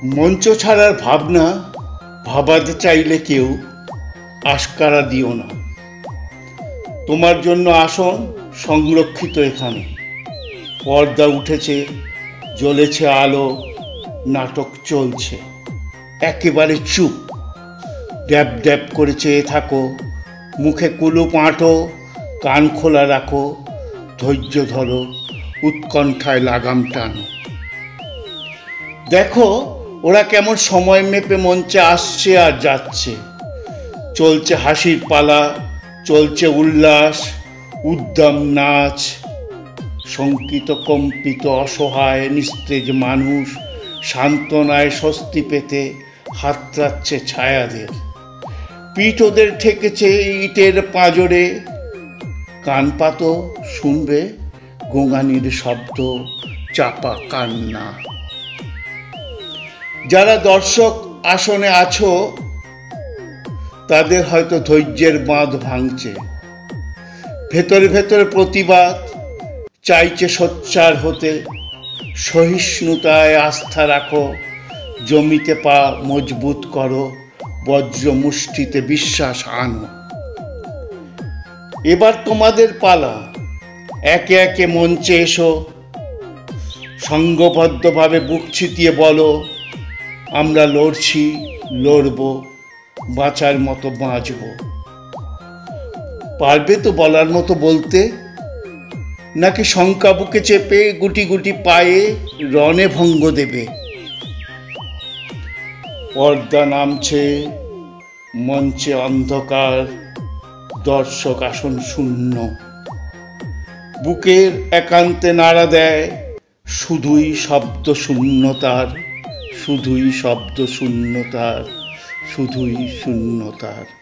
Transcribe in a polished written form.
মঞ্চ ছাড়ার ভাবনা ভাবাতে চাইলে কেউ আশকারা দিও না। তোমার জন্য আসন সংরক্ষিত এখানে। পর্দা উঠেছে, জ্বলেছে আলো, নাটক চলছে। একেবারে চুপ। ড্যাব ড্যাব করে চেয়ে থাকো, মুখে কুলুপ আঁটো, কান খোলা রাখো, ধৈর্য ধরো, উৎকণ্ঠায় লাগাম টানো। দেখো ওরা কেমন সময় মেপে মঞ্চে আসছে আর যাচ্ছে। চলছে হাসির পালা, চলছে উল্লাস, উদ্দাম নাচ। শঙ্কিত কম্পিত অসহায় নিস্তেজ মানুষ সান্ত্বনায় স্বস্তি পেতে হাতড়াচ্ছে ছায়াদের। পিঠ ওদের ঠেকেছে ইটের পাঁজরে। কান পাতো, শুনবে গোঙানির শব্দ, চাপা কান্না। যারা দর্শক আসনে আছো তাদের হয়তো ধৈর্যের বাঁধ ভাঙছে। ভেতরে ভেতরে প্রতিবাদ চাইছে সোচ্চার হতে। সহিষ্ণুতায় আস্থা রাখো, জমিতে পা মজবুত করো, বজ্র মুষ্টিতে বিশ্বাস আনো। এবার তোমাদের পালা। একে একে মঞ্চে এসো, সংঘবদ্ধভাবে বুক ছিটিয়ে বলো, আমরা লড়ছি, লড়ব, বাঁচার মতো বাঁচব। পারবে তো বলার মতো বলতে? নাকি শঙ্কা বুকে চেপে গুটি গুটি পায়ে রণে ভঙ্গ দেবে? পর্দা নামছে, মঞ্চে অন্ধকার, দর্শক আসন শূন্য। বুকের একান্তে নাড়া দেয় শুধুই শব্দ শূন্যতার, শুধুই শব্দ শূন্যতার, শুধুই শূন্যতার।